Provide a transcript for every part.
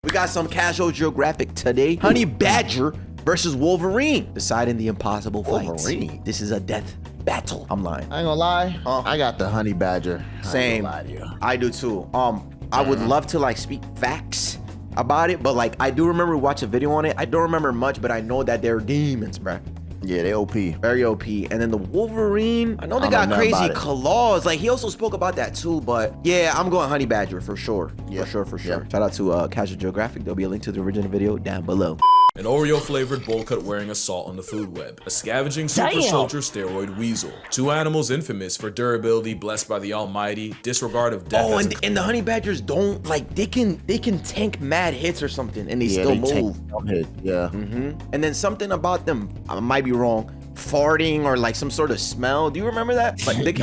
We got some casual geographic today. Honey Badger versus Wolverine. Deciding the impossible fight. Wolverine? This is a death battle. I'm lying. I ain't gonna lie. I got the honey badger. Same. I ain't gonna lie to you. I do too. I would love to like speak facts about it, but like I do remember watch a video on it. I don't remember much, but I know that they're demons, bruh. Yeah, they OP. Very OP. And then the Wolverine, I know they I got don't know crazy about it. claws. Like he also spoke about that too, but yeah, I'm going Honey Badger for sure. Yeah. For sure. Yeah. Shout out to Casual Geographic. There'll be a link to the original video down below. An Oreo-flavored bowl cut wearing assault on the food web. A scavenging super soldier steroid weasel. Two animals infamous for durability, blessed by the almighty, disregard of death. Oh, and the Honey Badgers don't like they can tank mad hits or something and they still move. Yeah. And then something about them, I might be wrong, farting or like some sort of smell. Do you remember that? Like they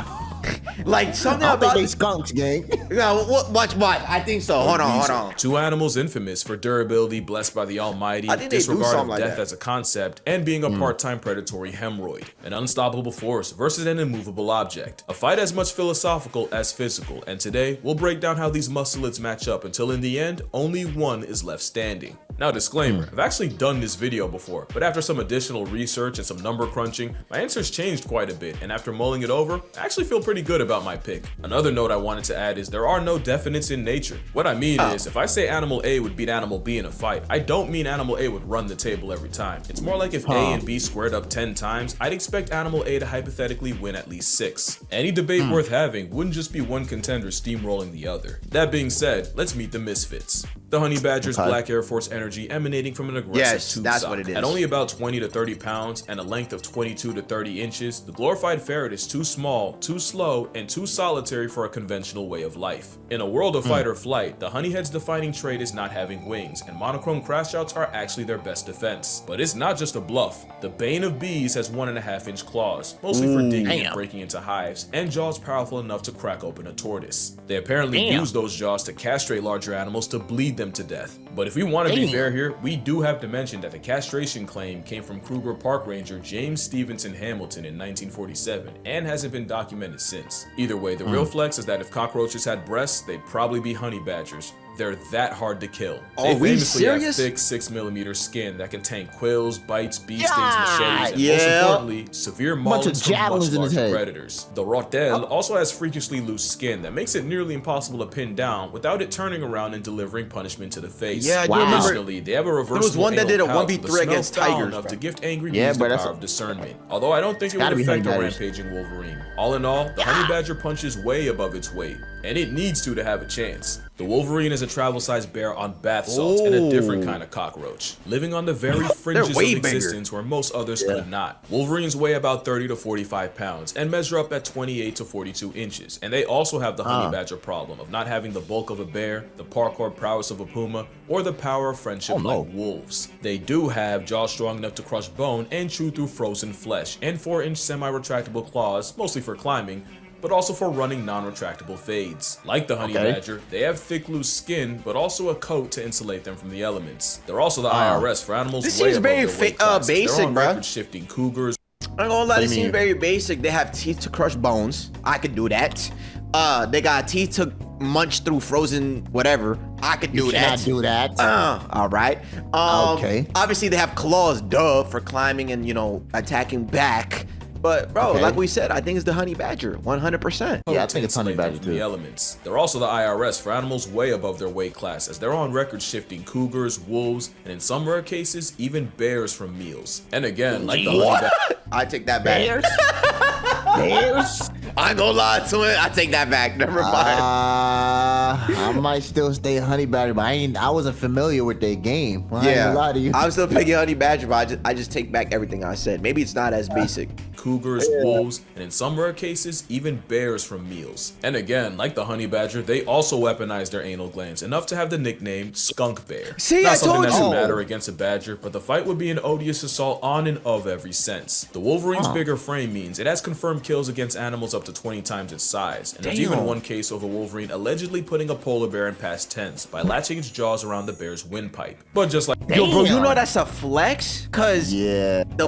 like something I don't think about they skunks, gang. No, watch. I think so. Hold on. Two animals infamous for durability, blessed by the almighty, I think they do disregard something of like death that. as a concept, and being a part-time predatory hemorrhoid. An unstoppable force versus an immovable object. A fight as much philosophical as physical, and today we'll break down how these musclets match up until in the end, only one is left standing. Now disclaimer, I've actually done this video before, but after some additional research and some number crunching, my answers changed quite a bit, and after mulling it over, I actually feel pretty good about my pick. Another note I wanted to add is there are no definites in nature. What I mean is, if I say animal A would beat animal B in a fight, I don't mean animal A would run the table every time. It's more like if A and B squared up 10 times, I'd expect animal A to hypothetically win at least 6. Any debate worth having wouldn't just be one contender steamrolling the other. That being said, let's meet the misfits. The Honey Badger's black Air Force energy emanating from an aggressive tube that's sock. what it is. At only about 20 to 30 pounds and a length of 22 to 30 inches, the glorified ferret is too small, too slow, and too solitary for a conventional way of life. In a world of fight or flight, the honeyhead's defining trait is not having wings, and monochrome crash outs are actually their best defense. But it's not just a bluff. The bane of bees has 1.5-inch claws, mostly for digging and breaking into hives, and jaws powerful enough to crack open a tortoise. They apparently use those jaws to castrate larger animals to bleed them to death. But if we want to be fair here, we do have to mention that the castration claim came from Kruger Park Ranger James Stevenson Hamilton in 1947 and hasn't been documented since. Either way, the real flex is that if cockroaches had breasts, they'd probably be honey badgers. They're that hard to kill. They famously have thick 6mm skin that can tank quills, bites, bee stings, machetes, and most importantly, severe maulings from much larger predators. The Rotel also has freakishly loose skin that makes it nearly impossible to pin down without it turning around and delivering punishment to the face. Yeah, I do remember. Additionally, they have a reversible There was one that did a anal pouch 1v3 with against smell foul tigers, enough bro. to gift angry bees the power of discernment. Although I don't think it would affect a rampaging Wolverine. All in all, the Honey Badger punches way above its weight, and it needs to have a chance. The Wolverine is a travel-sized bear on bath salts and a different kind of cockroach, living on the very fringes of existence where most others could not. Wolverines weigh about 30 to 45 pounds and measure up at 28 to 42 inches, and they also have the honey badger problem of not having the bulk of a bear, the parkour prowess of a puma, or the power of friendship like wolves. They do have jaws strong enough to crush bone and chew through frozen flesh, and 4-inch semi-retractable claws, mostly for climbing, but also for running non-retractable fades. Like the honey badger, they have thick loose skin, but also a coat to insulate them from the elements. They're also the IRS for animals This way seems above very their weight classes. basic, They're on bro. record-shifting cougars. I'm not gonna lie, this seems very basic. They have teeth to crush bones. I could do that. They got teeth to munch through frozen whatever. I could do that. Do that. All right. Okay. Obviously, they have claws, duh, for climbing and, you know, attacking back. But, bro, like we said, I think it's the honey badger, 100%. Yeah, I think it's honey badger The too. elements. They're also the IRS for animals way above their weight class, as they're on record shifting cougars, wolves, and in some rare cases, even bears from meals. And again, like the honey badger. I take that back. Bears? Bears? I ain't gonna lie to it. I take that back. Never mind. I might still stay honey badger, but I wasn't familiar with their game. Well, I ain't gonna lie to you. I'm still picking honey badger, but I just take back everything I said. Maybe it's not as basic. Cougars, wolves, and in some rare cases, even bears from meals. And again, like the honey badger, they also weaponize their anal glands, enough to have the nickname skunk bear. See, Not I something told that should you. matter against a badger, but the fight would be an odious assault on and of every sense. The Wolverine's bigger frame means it has confirmed kills against animals up to 20 times its size, and there's even one case of a Wolverine allegedly putting a polar bear in past tense by latching its jaws around the bear's windpipe. But just like Yo, bro, you know that's a flex? Cause Yeah. the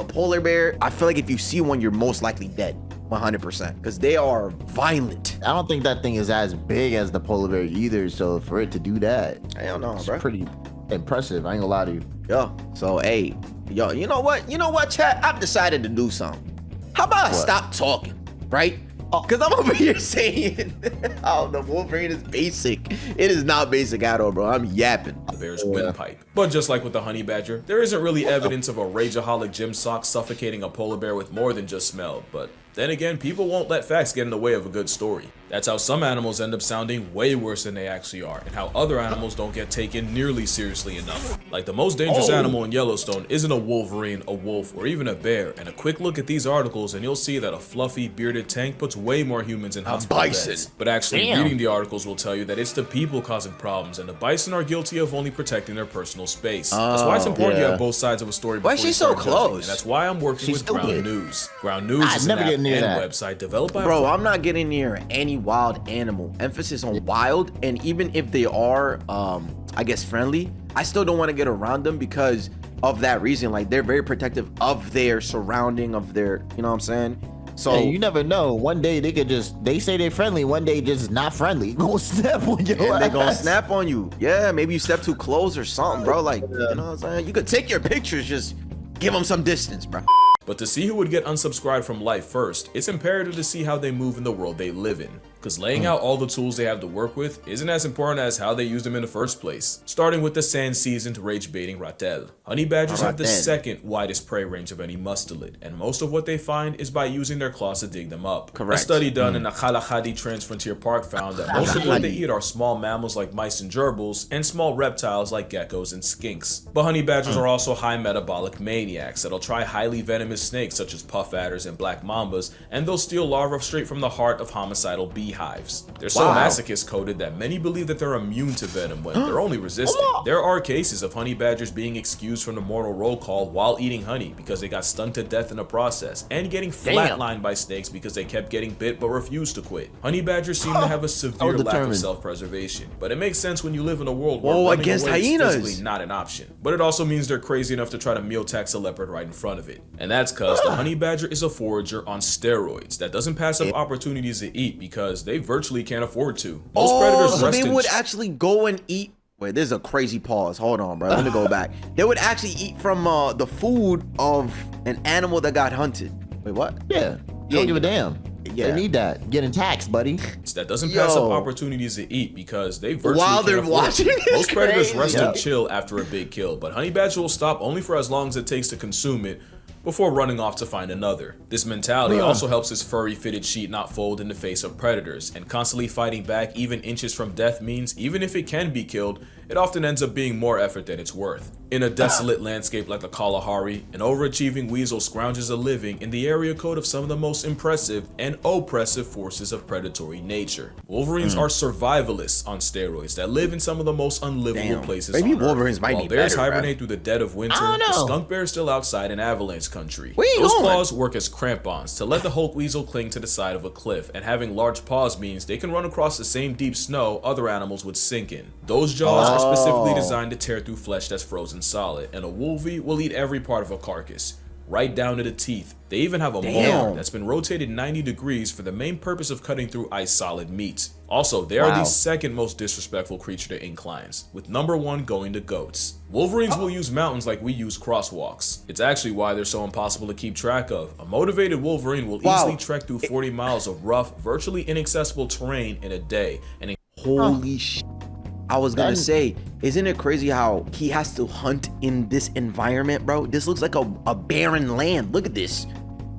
polar bear, I feel like if you see one, you're most likely dead. 100%, because they are violent. I don't think that thing is as big as the polar bear either. So for it to do that, I don't know, it's bro. pretty impressive. I ain't gonna lie to you. Yo, so hey, yo, you know what, chat? I've decided to do something. How about I stop talking, right? Because I'm over here saying, oh, the Wolverine is basic. It is not basic at all, bro. I'm yapping. The bear's windpipe. But just like with the honey badger, there isn't really evidence of a rageaholic gym sock suffocating a polar bear with more than just smell. But then again, people won't let facts get in the way of a good story. That's how some animals end up sounding way worse than they actually are, and how other animals don't get taken nearly seriously enough. Like the most dangerous animal in Yellowstone isn't a wolverine, a wolf, or even a bear, and a quick look at these articles and you'll see that a fluffy, bearded tank puts way more humans in hospital beds. But actually reading the articles will tell you that it's the people causing problems, and the bison are guilty of only protecting their personal space. That's why it's important you have both sides of a story before Why is she you so start judging, close? and that's why I'm working with Ground News. Ground News is an never app get and near that. website developed by Bro, I'm not getting near any wild animal. Emphasis on wild, and even if they are, I guess friendly, I still don't want to get around them because of that reason. Like they're very protective of their surrounding, of their, you know what I'm saying? So Hey, you never know. One day they say they're friendly. One day just not friendly. Gonna step on your and they gonna ass. snap on you. Yeah, maybe you step too close or something, bro. Like, you know what I'm saying? You could take your pictures, just give them some distance, bro. But to see who would get unsubscribed from life first, it's imperative to see how they move in the world they live in. Because laying out all the tools they have to work with isn't as important as how they use them in the first place. Starting with the sand-seasoned rage-baiting ratel. Honey badgers have the second widest prey range of any mustelid, and most of what they find is by using their claws to dig them up. Correct. A study done in the Kalahari Transfrontier Park found that most of what they eat are small mammals like mice and gerbils, and small reptiles like geckos and skinks. But honey badgers are also high metabolic maniacs that'll try highly venomous snakes such as puff adders and black mambas, and they'll steal larvae straight from the heart of homicidal beehives. They're so masochist coded that many believe that they're immune to venom when they're only resistant. There are cases of honey badgers being excused from the mortal roll call while eating honey because they got stung to death in the process, and getting flatlined by snakes because they kept getting bit but refused to quit. Honey badgers seem to have a severe lack of self-preservation, but it makes sense when you live in a world where running against away hyenas is physically not an option. But it also means they're crazy enough to try to meal tax a leopard right in front of it. And that's cause the honey badger is a forager on steroids that doesn't pass up opportunities to eat because they virtually can't afford to. Most predators so rest they in would actually go and eat. Wait, there's a crazy pause. Hold on, bro. Let me go back. They would actually eat from the food of an animal that got hunted. Wait, what? Yeah. You don't give a damn. Yeah. They need that. Getting taxed, buddy. that doesn't pass up opportunities to eat because they virtually while they're can't afford watching it. Most predators crazy. rest and chill after a big kill, but honey badger will stop only for as long as it takes to consume it before running off to find another. This mentality also helps his furry fitted sheet not fold in the face of predators, and constantly fighting back even inches from death means even if it can be killed, it often ends up being more effort than it's worth. In a desolate landscape like the Kalahari, an overachieving weasel scrounges a living in the area code of some of the most impressive and oppressive forces of predatory nature. Wolverines are survivalists on steroids that live in some of the most unlivable places Maybe on Wolverines Earth. might While be bears better, hibernate through the dead of winter, the skunk bear is still outside in avalanche country. Those claws work as crampons to let the Hulk weasel cling to the side of a cliff, and having large paws means they can run across the same deep snow other animals would sink in. Those jaws are specifically designed to tear through flesh that's frozen solid, and a wolvie will eat every part of a carcass, right down to the teeth. They even have a molar that's been rotated 90 degrees for the main purpose of cutting through ice solid meat. Also, they are the second most disrespectful creature to inclines, with number 1 going to goats. Wolverines will use mountains like we use crosswalks. It's actually why they're so impossible to keep track of. A motivated Wolverine will easily trek through 40 miles of rough, virtually inaccessible terrain in a day. And holy shit. I was gonna say, isn't it crazy how he has to hunt in this environment, bro? This looks like a barren land. Look at this.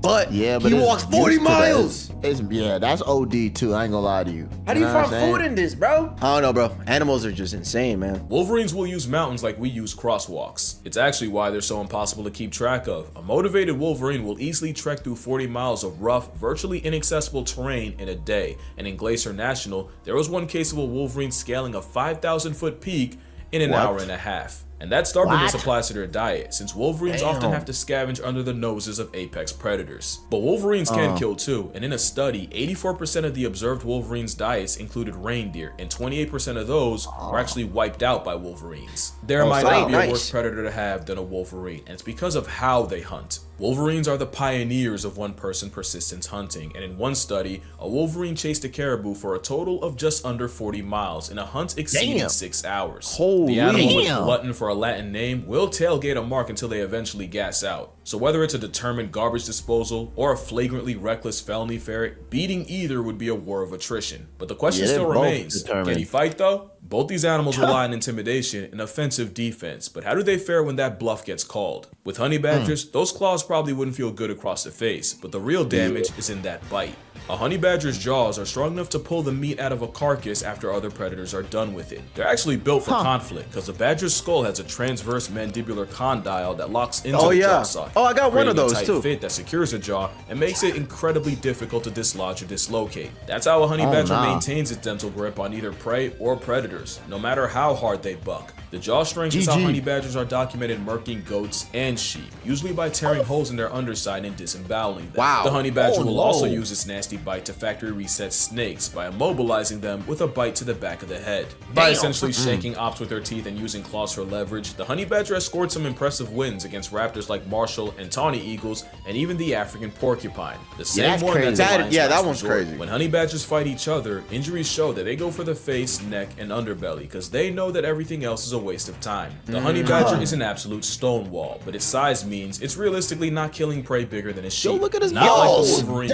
But he walks 40 miles. That's OD too. I ain't gonna lie to you. How do you find food in this, bro? I don't know, bro. Animals are just insane, man. Wolverines will use mountains like we use crosswalks. It's actually why they're so impossible to keep track of. A motivated Wolverine will easily trek through 40 miles of rough, virtually inaccessible terrain in a day. And in Glacier National, there was one case of a Wolverine scaling a 5,000-foot peak in an hour and a half. And that stubbornness applies to their diet, since Wolverines often have to scavenge under the noses of apex predators. But Wolverines can kill too, and in a study, 84% of the observed Wolverines' diets included reindeer, and 28% of those were actually wiped out by Wolverines. There might not be a worse predator to have than a Wolverine, and it's because of how they hunt. Wolverines are the pioneers of one-person persistence hunting, and in one study, a Wolverine chased a caribou for a total of just under 40 miles in a hunt exceeding 6 hours. Holy the animal with glutton for a Latin name will tailgate a mark until they eventually gas out. So whether it's a determined garbage disposal or a flagrantly reckless felony ferret, beating either would be a war of attrition. But the question still remains, can he fight though? Both these animals rely on intimidation and offensive defense, but how do they fare when that bluff gets called? With honey badgers, those claws probably wouldn't feel good across the face, but the real damage is in that bite. A honey badger's jaws are strong enough to pull the meat out of a carcass after other predators are done with it. They're actually built for conflict, because the badger's skull has a transverse mandibular condyle that locks into the jaw socket. Oh, I got one of those too. A tight fit that secures the jaw and makes it incredibly difficult to dislodge or dislocate. That's how a honey badger maintains its dental grip on either prey or predators, no matter how hard they buck. The jaw strength is how honey badgers are documented murking goats and sheep, usually by tearing holes in their underside and disemboweling them. The honey badger will also use its nasty bite to factory reset snakes by immobilizing them with a bite to the back of the head. By essentially shaking ops with their teeth and using claws for leverage, the honey badger has scored some impressive wins against raptors like Marshall and tawny eagles, and even the African porcupine. The same one that's that one's crazy. When honey badgers fight each other, injuries show that they go for the face, neck, and underbelly because they know that everything else is a waste of time. The honey badger is an absolute stonewall, but its size means it's realistically not killing prey bigger than a sheep. Yo, look at his not like the balls. Wolverine.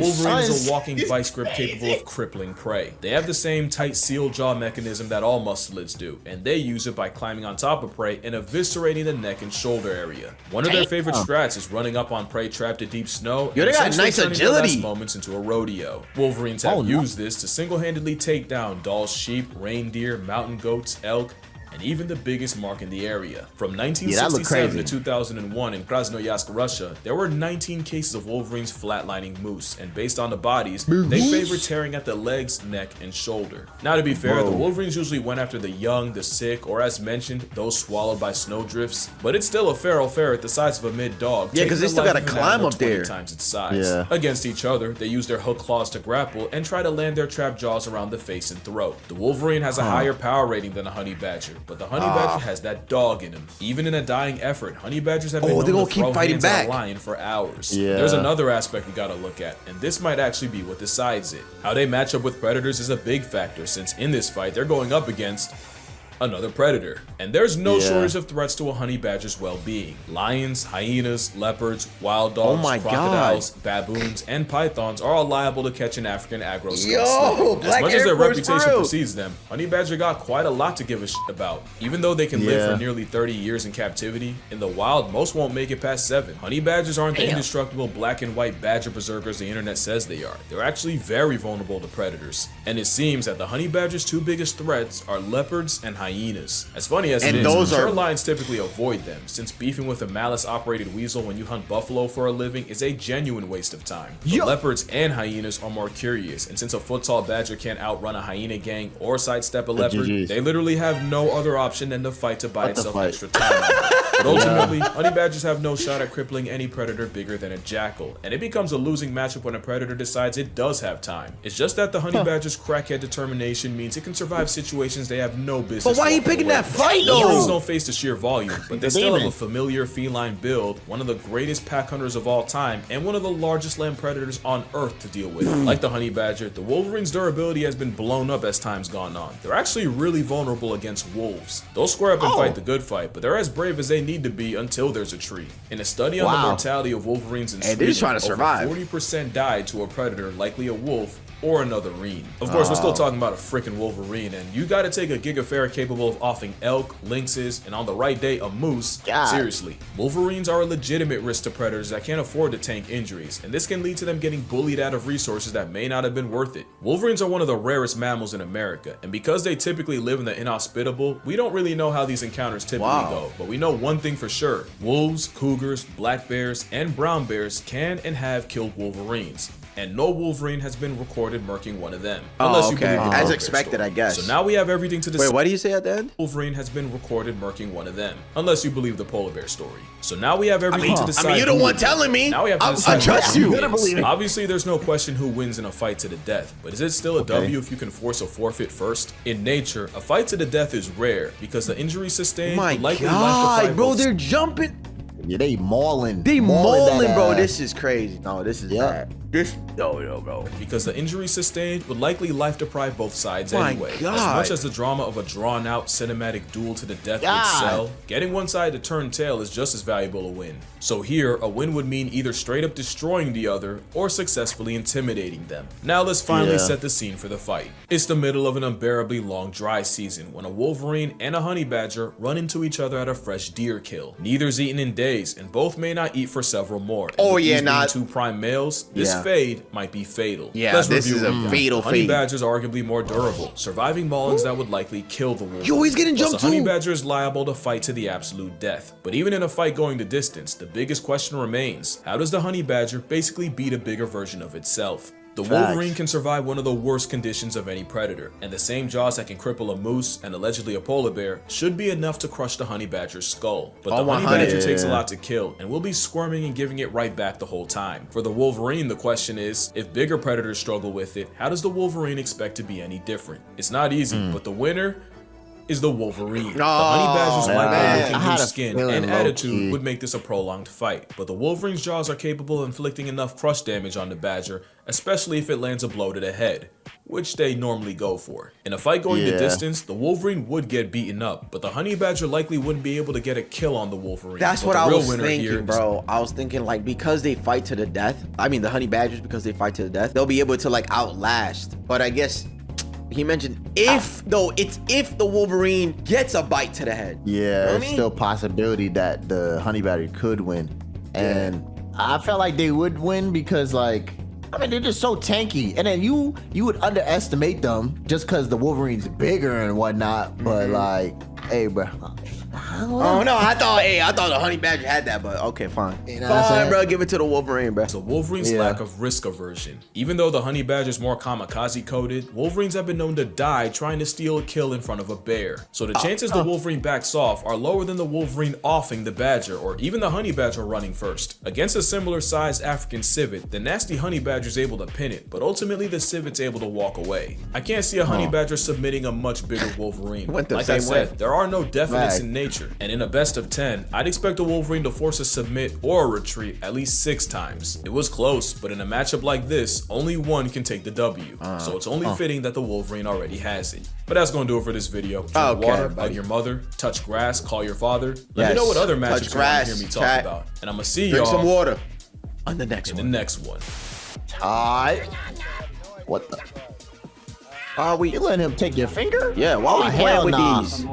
Wolverine is a walking vice grip capable of crippling prey. They have the same tight seal jaw mechanism that all mustelids do, and they use it by climbing on top of prey and eviscerating the neck and shoulder area. One of their favorite strats is running up on prey trapped in deep snow. Yo, they got nice agility. Moments into a rodeo. Wolverines have used this to single-handedly take down Dahl's sheep, reindeer, mountain goats, elk, and even the biggest mark in the area. From 1967 to 2001 in Krasnoyarsk, Russia, there were 19 cases of Wolverines flatlining moose, and based on the bodies, they favored tearing at the legs, neck, and shoulder. Now to be fair, the Wolverines usually went after the young, the sick, or as mentioned, those swallowed by snowdrifts, but it's still a feral ferret the size of a mid-dog. Yeah, because they still gotta climb up there. Times its size. Against each other, they use their hook claws to grapple and try to land their trapped jaws around the face and throat. The Wolverine has a higher power rating than a honey badger, but the honey badger has that dog in him. Even in a dying effort, honey badgers have been known to throw hands at a lion for hours. There's another aspect we gotta look at, and this might actually be what decides it. How they match up with predators is a big factor, since in this fight, they're going up against another predator. And there's no shortage of threats to a honey badger's well-being. Lions, hyenas, leopards, wild dogs, crocodiles, baboons, and pythons are all liable to catch an African agro snake. As much as their reputation precedes them, honey badger got quite a lot to give a shit about. Even though they can live for nearly 30 years in captivity, in the wild, most won't make it past 7. Honey badgers aren't the indestructible black and white badger berserkers the internet says they are. They're actually very vulnerable to predators. And it seems that the honey badger's two biggest threats are leopards and hyenas. As funny as it is, mature lions typically avoid them, since beefing with a malice-operated weasel when you hunt buffalo for a living is a genuine waste of time. But leopards and hyenas are more curious, and since a foot-tall badger can't outrun a hyena gang or sidestep a leopard, they literally have no other option than to fight to buy itself extra time. But ultimately, honey badgers have no shot at crippling any predator bigger than a jackal, and it becomes a losing matchup when a predator decides it does have time. It's just that the honey badger's crackhead determination means it can survive situations they have no business. But why are you picking that fight though? Wolverines don't face the sheer volume, but they still have a familiar feline build, one of the greatest pack hunters of all time, and one of the largest land predators on Earth to deal with. Like the honey badger, the Wolverine's durability has been blown up as time's gone on. They're actually really vulnerable against wolves. They'll square up and fight the good fight, but they're as brave as they need to be until there's a treat. In a study on the mortality of Wolverines in Sweden, they're just trying to survive. Over 40% died to a predator, likely a wolf, or another reen. Of course, we're still talking about a freaking Wolverine, and you gotta take a gigaferret capable of offing elk, lynxes, and on the right day, a moose. Seriously, Wolverines are a legitimate risk to predators that can't afford to tank injuries, and this can lead to them getting bullied out of resources that may not have been worth it. Wolverines are one of the rarest mammals in America, and because they typically live in the inhospitable, we don't really know how these encounters typically go, but we know one thing for sure. Wolves, cougars, black bears, and brown bears can and have killed Wolverines, and no Wolverine has been recorded murking one of them. Unless you believe the as expected, I guess. So now we have everything to decide. Wait, what do you say at the end? Wolverine has been recorded murking one of them. Unless you believe the polar bear story. So now we have everything to decide. I mean, you're the one telling me. Now we have to decide. I trust you. Obviously, there's no question who wins in a fight to the death, but is it still a W if you can force a forfeit first? In nature, a fight to the death is rare because the injury sustained My would likely God, life bro, they're jumping. Yeah, they mauling. They mauling, mauling, bro. ass. This is crazy. No, this is bad. This, no, bro. Because the injury sustained would likely life deprive both sides anyway. God. As much as the drama of a drawn out cinematic duel to the death would God. sell, getting one side to turn tail is just as valuable a win. So here, a win would mean either straight up destroying the other or successfully intimidating them. Now let's finally set the scene for the fight. It's the middle of an unbearably long dry season when a Wolverine and a honey badger run into each other at a fresh deer kill. Neither's eaten in days, and both may not eat for several more. And Oh with yeah, these being not two prime males. This fade might be fatal. Yeah, Let's this review is a it. fatal Honey fade. badgers are arguably more durable, surviving maulings that would likely kill the wolf. Yo, he's getting Plus, jumped a honey too. badger is liable to fight to the absolute death. But even in a fight going the distance, the biggest question remains: how does the honey badger basically beat a bigger version of itself? The Wolverine can survive one of the worst conditions of any predator, and the same jaws that can cripple a moose and allegedly a polar bear should be enough to crush the honey badger's skull. But the honey badger takes a lot to kill, and will be squirming and giving it right back the whole time. For the Wolverine, the question is, if bigger predators struggle with it, how does the Wolverine expect to be any different? It's not easy, but the winner is the Wolverine. The honey badger's I looking had new a skin feeling and attitude low-key. would make this a prolonged fight, but the Wolverine's jaws are capable of inflicting enough crush damage on the badger, especially if it lands a blow to the head, which they normally go for. In a fight going the distance, the Wolverine would get beaten up, but the honey badger likely wouldn't be able to get a kill on the Wolverine. That's But what the I real was winner here thinking, is- bro. I was thinking like because they fight to the death. I mean, the honey badgers, because they fight to the death, they'll be able to like outlast. But I guess he mentioned if though, it's if the Wolverine gets a bite to the head. Yeah, You know what I it's mean? still possibility that the honey badger could win, and I felt like they would win because like. I mean, they're just so tanky, and then you would underestimate them just because the Wolverine's bigger and whatnot. But like, hey, bro, Oh no, I thought the honey badger had that, but okay, fine. You know what I'm Fine, saying? bro. Give it to the Wolverine, bro. The Wolverine's lack of risk aversion. Even though the honey badger is more kamikaze coded, Wolverines have been known to die trying to steal a kill in front of a bear. So the chances the Wolverine backs off are lower than the Wolverine offing the badger or even the honey badger running first. Against a similar sized African civet, the nasty honey badger is able to pin it, but ultimately the civet's able to walk away. I can't see a honey badger submitting a much bigger Wolverine. Went the Like I same said, way. there are no definites Right. in nature, and in a best of 10, I'd expect a Wolverine to force a submit or a retreat at least 6 times. It was close, but in a matchup like this, only one can take the W. So it's only fitting that the Wolverine already has it. But that's gonna do it for this video. Drink Okay, water, hug buddy. your mother, touch grass, call your father. Let me Yes. know what other Touch matchups you want to grass, hear me talk chat. about. And I'm gonna see Drink some y'all water on the next in the one. next one. Ty, what the? Are we? You letting him take your finger? Yeah, why are we playing hell with nah. these?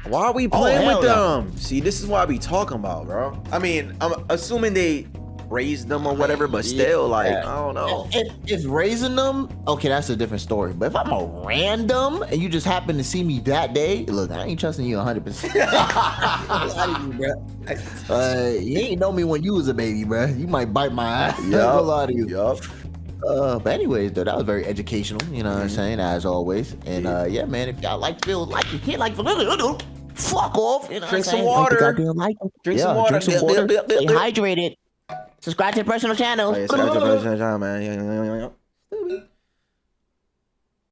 Why are we playing hell with no. them? See, this is what I be talking about, bro. I mean, I'm assuming they raised them or whatever, but still, like, I don't know. If raising them, okay, that's a different story. But if I'm a random and you just happen to see me that day, look, I ain't trusting you 100%. You ain't know me when you was a baby, bro. You might bite my ass. Yup, A lot of you. yup. But anyways, though, that was very educational. You know what I'm saying? As always. And yeah, man, if y'all like feel like you can't like fuck off. You know Drink what I'm some saying? water. Like the goddamn light. Drink some water. Drink some water. Yep, yep, Stay yep. hydrated. Subscribe to the personal channel. Oh, yeah, so that's a man.